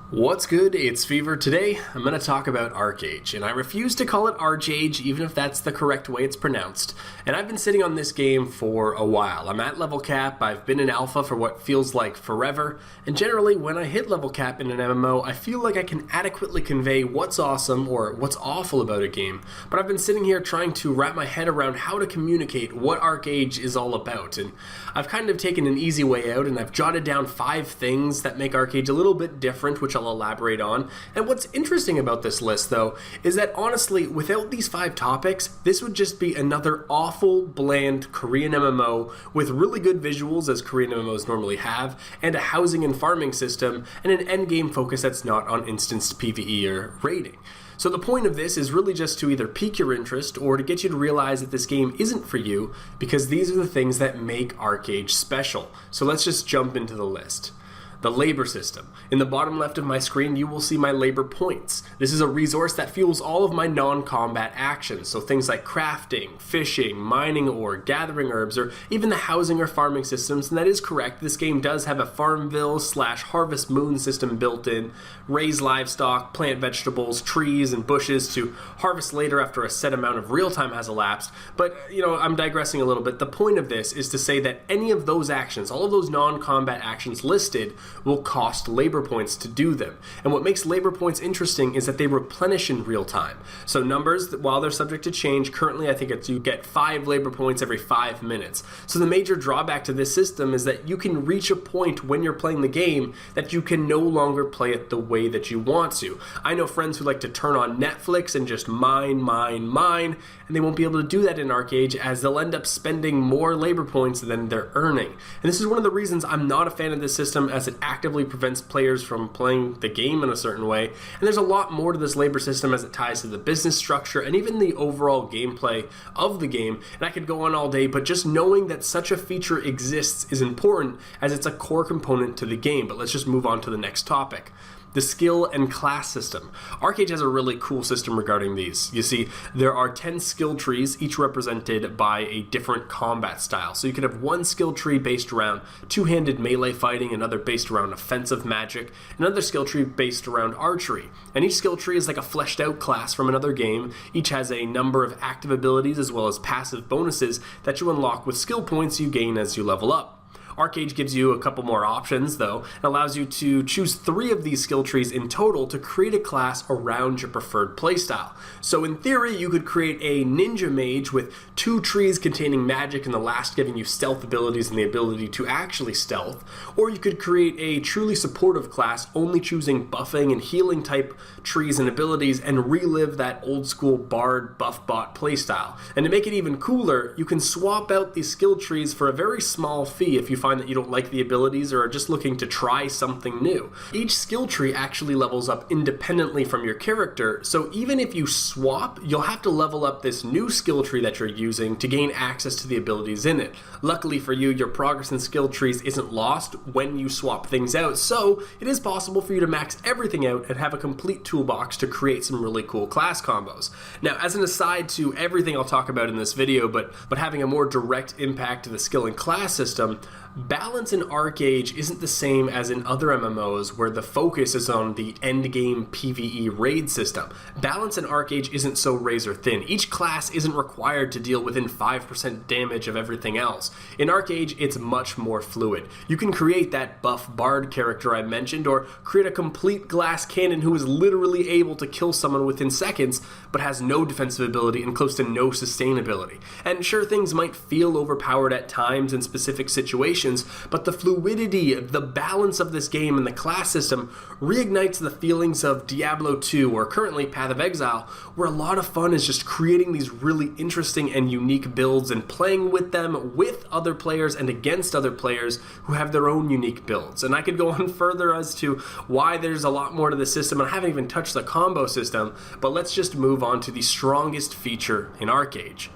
What's good? It's Fevir. Today, I'm going to talk about ArcheAge, and I refuse to call it ArcheAge even if that's the correct way it's pronounced. And I've been sitting on this game for a while. I'm at level cap, I've been in alpha for what feels like forever, and generally when I hit level cap in an MMO, I feel like I can adequately convey what's awesome or what's awful about a game. But I've been sitting here trying to wrap my head around how to communicate what ArcheAge is all about, and I've kind of taken an easy way out, and I've jotted down 5 things that make ArcheAge a little bit different, which I'll elaborate on. And what's interesting about this list, though, is that honestly, without these 5 topics, this would just be another awful, bland Korean MMO with really good visuals, as Korean MMOs normally have, and a housing and farming system, and an endgame focus that's not on instanced PvE or raiding. So the point of this is really just to either pique your interest or to get you to realize that this game isn't for you, because these are the things that make ArcheAge special. So let's just jump into the list. The labor system. In the bottom left of my screen, you will see my labor points. This is a resource that fuels all of my non-combat actions, so things like crafting, fishing, mining ore, gathering herbs, or even the housing or farming systems. And that is correct, this game does have a Farmville / Harvest Moon system built in. Raise livestock, plant vegetables, trees, and bushes to harvest later after a set amount of real time has elapsed. But, I'm digressing a little bit. The point of this is to say that any of those actions, all of those non-combat actions listed, will cost labor points to do them. And what makes labor points interesting is that they replenish in real time. So numbers, while they're subject to change, currently I think you get 5 labor points every 5 minutes. So the major drawback to this system is that you can reach a point when you're playing the game that you can no longer play it the way that you want to. I know friends who like to turn on Netflix and just mine, and they won't be able to do that in ArcheAge, as they'll end up spending more labor points than they're earning. And this is one of the reasons I'm not a fan of this system, as it actively prevents players from playing the game in a certain way. And there's a lot more to this labor system, as it ties to the business structure and even the overall gameplay of the game. And I could go on all day, but just knowing that such a feature exists is important, as it's a core component to the game. But let's just move on to the next topic. The skill and class system. ArcheAge has a really cool system regarding these. You see, there are 10 skill trees, each represented by a different combat style. So you could have one skill tree based around two-handed melee fighting, another based around offensive magic, another skill tree based around archery. And each skill tree is like a fleshed out class from another game. Each has a number of active abilities as well as passive bonuses that you unlock with skill points you gain as you level up. ArcheAge gives you a couple more options, though, and allows you to choose 3 of these skill trees in total to create a class around your preferred playstyle. So in theory, you could create a ninja mage with 2 trees containing magic and the last giving you stealth abilities and the ability to actually stealth, or you could create a truly supportive class only choosing buffing and healing type trees and abilities and relive that old school bard buff bot playstyle. And to make it even cooler, you can swap out these skill trees for a very small fee if you find that you don't like the abilities or are just looking to try something new. Each skill tree actually levels up independently from your character, so even if you swap, you'll have to level up this new skill tree that you're using to gain access to the abilities in it. Luckily for you, your progress in skill trees isn't lost when you swap things out, so it is possible for you to max everything out and have a complete toolbox to create some really cool class combos. Now, as an aside to everything I'll talk about in this video, but having a more direct impact to the skill and class system, balance in ArcheAge isn't the same as in other MMOs where the focus is on the endgame PvE raid system. Balance in ArcheAge isn't so razor thin. Each class isn't required to deal within 5% damage of everything else. In ArcheAge, it's much more fluid. You can create that buff bard character I mentioned, or create a complete glass cannon who is literally able to kill someone within seconds, but has no defensive ability and close to no sustainability. And sure, things might feel overpowered at times in specific situations, but the fluidity, the balance of this game and the class system reignites the feelings of Diablo 2 or currently Path of Exile, where a lot of fun is just creating these really interesting and unique builds and playing with them with other players and against other players who have their own unique builds. And I could go on further as to why there's a lot more to the system, and I haven't even touched the combo system, but let's just move on to the strongest feature in ArcheAge: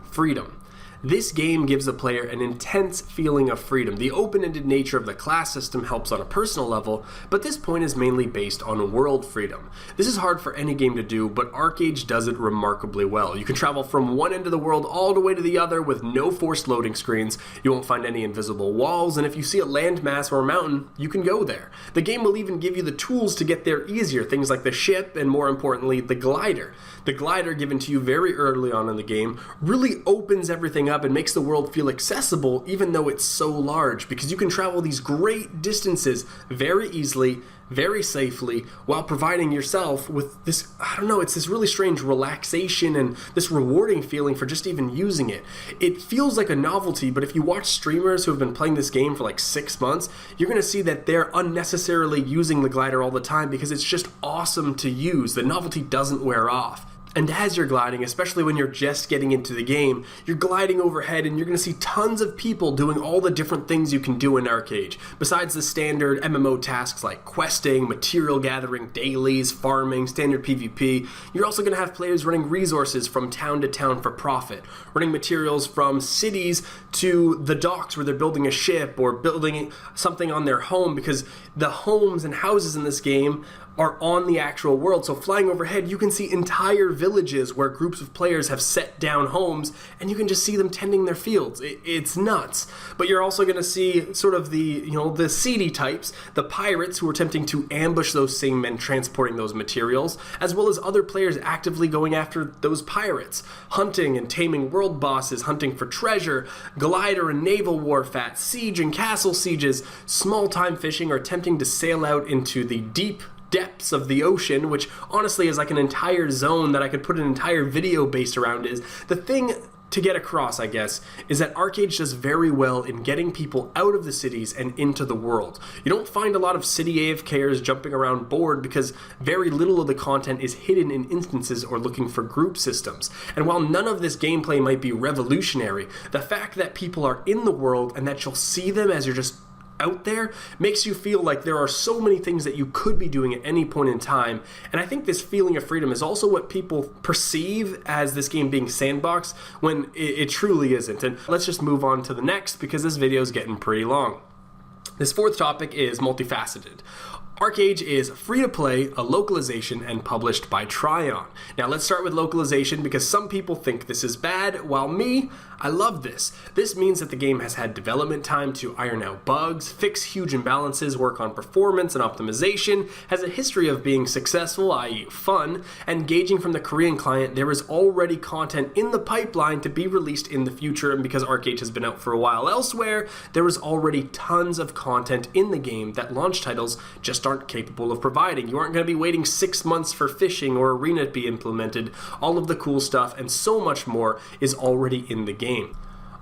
freedom. This game gives the player an intense feeling of freedom. The open-ended nature of the class system helps on a personal level, but this point is mainly based on world freedom. This is hard for any game to do, but ArcheAge does it remarkably well. You can travel from one end of the world all the way to the other with no forced loading screens. You won't find any invisible walls, and if you see a landmass or a mountain, you can go there. The game will even give you the tools to get there easier, things like the ship and, more importantly, the glider. The glider, given to you very early on in the game, really opens everything up and makes the world feel accessible even though it's so large, because you can travel these great distances very easily, very safely, while providing yourself with this, it's this really strange relaxation and this rewarding feeling for just even using it. It feels like a novelty, but if you watch streamers who have been playing this game for like 6 months, you're going to see that they're unnecessarily using the glider all the time because it's just awesome to use. The novelty doesn't wear off. And as you're gliding, especially when you're just getting into the game, you're gliding overhead and you're going to see tons of people doing all the different things you can do in ArcheAge. Besides the standard MMO tasks like questing, material gathering, dailies, farming, standard PvP, you're also going to have players running resources from town to town for profit, running materials from cities to the docks where they're building a ship or building something on their home, because the homes and houses in this game are on the actual world. So flying overhead, you can see entire villages where groups of players have set down homes, and you can just see them tending their fields. It's nuts. But you're also going to see sort of the seedy types, the pirates who are attempting to ambush those same men transporting those materials, as well as other players actively going after those pirates, hunting and taming world bosses, hunting for treasure, glider and naval warfare, siege and castle sieges, small-time fishing, or attempting to sail out into the deep depths of the ocean, which honestly is like an entire zone that I could put an entire video based around. Is the thing to get across, I guess, is that ArcheAge does very well in getting people out of the cities and into the world. You don't find a lot of city AFKers jumping around bored because very little of the content is hidden in instances or looking for group systems. And while none of this gameplay might be revolutionary, the fact that people are in the world and that you'll see them as you're just out there makes you feel like there are so many things that you could be doing at any point in time. And I think this feeling of freedom is also what people perceive as this game being sandbox when it truly isn't. And let's just move on to the next, because this video is getting pretty long. This fourth topic is multifaceted. ArcheAge is free to play, a localization, and published by Tryon. Now let's start with localization, because some people think this is bad, while me, I love this. This means that the game has had development time to iron out bugs, fix huge imbalances, work on performance and optimization, has a history of being successful, i.e. fun, and gauging from the Korean client, there is already content in the pipeline to be released in the future, and because ArcheAge has been out for a while elsewhere, there is already tons of content in the game that launch titles just aren't capable of providing. You aren't going to be waiting 6 months for fishing or arena to be implemented. All of the cool stuff and so much more is already in the game.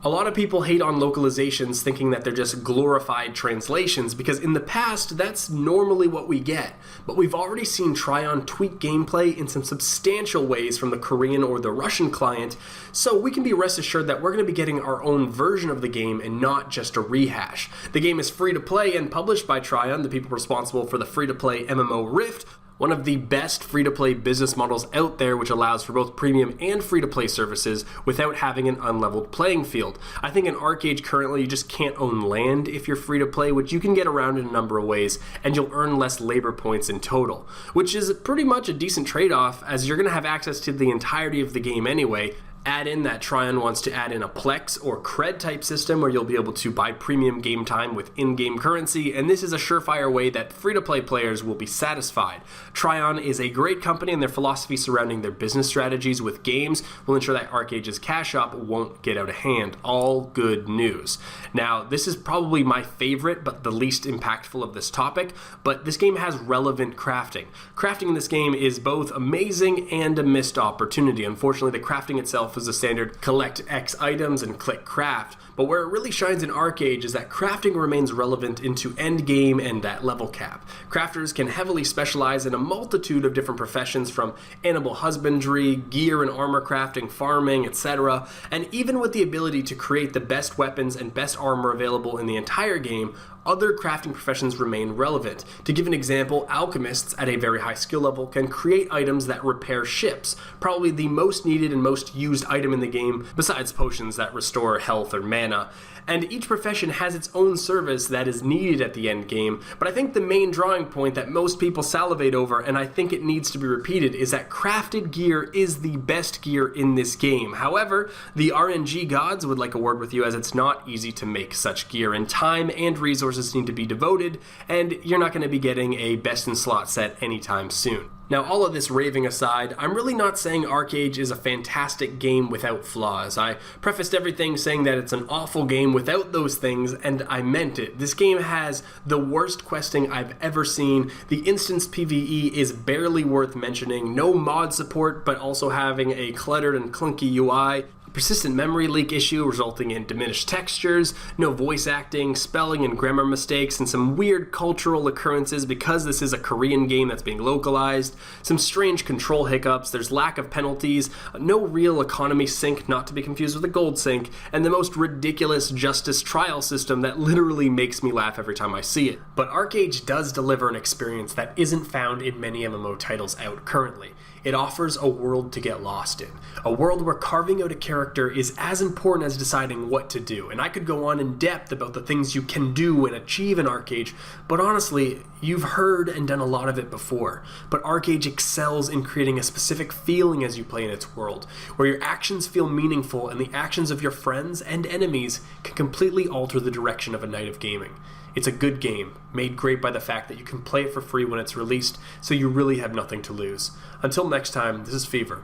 A lot of people hate on localizations, thinking that they're just glorified translations, because in the past that's normally what we get. But we've already seen Tryon tweak gameplay in some substantial ways from the Korean or the Russian client, so we can be rest assured that we're going to be getting our own version of the game and not just a rehash. The game is free to play and published by Tryon, the people responsible for the free to play MMO Rift, one of the best free-to-play business models out there, which allows for both premium and free-to-play services without having an unleveled playing field. I think in ArcheAge currently you just can't own land if you're free-to-play, which you can get around in a number of ways, and you'll earn less labor points in total, which is pretty much a decent trade-off, as you're going to have access to the entirety of the game anyway. Add in that Tryon wants to add in a Plex or Cred type system where you'll be able to buy premium game time with in-game currency, and this is a surefire way that free-to-play players will be satisfied. Tryon is a great company, and their philosophy surrounding their business strategies with games will ensure that ArcheAge's cash up won't get out of hand. All good news. Now, this is probably my favorite but the least impactful of this topic, but this game has relevant crafting. Crafting in this game is both amazing and a missed opportunity. Unfortunately, the crafting itself is the standard collect X items and click craft, but where it really shines in ArcheAge is that crafting remains relevant into endgame and that level cap. Crafters can heavily specialize in a multitude of different professions, from animal husbandry, gear and armor crafting, farming, etc. And even with the ability to create the best weapons and best armor available in the entire game, other crafting professions remain relevant. To give an example, alchemists at a very high skill level can create items that repair ships, probably the most needed and most used item in the game besides potions that restore health or mana. And each profession has its own service that is needed at the end game, but I think the main drawing point that most people salivate over, and I think it needs to be repeated, is that crafted gear is the best gear in this game. However, the RNG gods would like a word with you, as it's not easy to make such gear, and time and resources need to be devoted, and you're not going to be getting a best in slot set anytime soon. Now, all of this raving aside, I'm really not saying ArcheAge is a fantastic game without flaws. I prefaced everything saying that it's an awful game without those things, and I meant it. This game has the worst questing I've ever seen. The instance PvE is barely worth mentioning. No mod support, but also having a cluttered and clunky UI. Persistent memory leak issue resulting in diminished textures, no voice acting, spelling and grammar mistakes, and some weird cultural occurrences because this is a Korean game that's being localized, some strange control hiccups, there's lack of penalties, no real economy sync, not to be confused with a gold sync, and the most ridiculous justice trial system that literally makes me laugh every time I see it. But ArcheAge does deliver an experience that isn't found in many MMO titles out currently. It offers a world to get lost in. A world where carving out a character is as important as deciding what to do. And I could go on in depth about the things you can do and achieve in ArcheAge, but honestly, you've heard and done a lot of it before. But ArcheAge excels in creating a specific feeling as you play in its world, where your actions feel meaningful and the actions of your friends and enemies can completely alter the direction of a night of gaming. It's a good game, made great by the fact that you can play it for free when it's released, so you really have nothing to lose. Until next time, this is Fevir.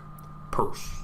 Peace.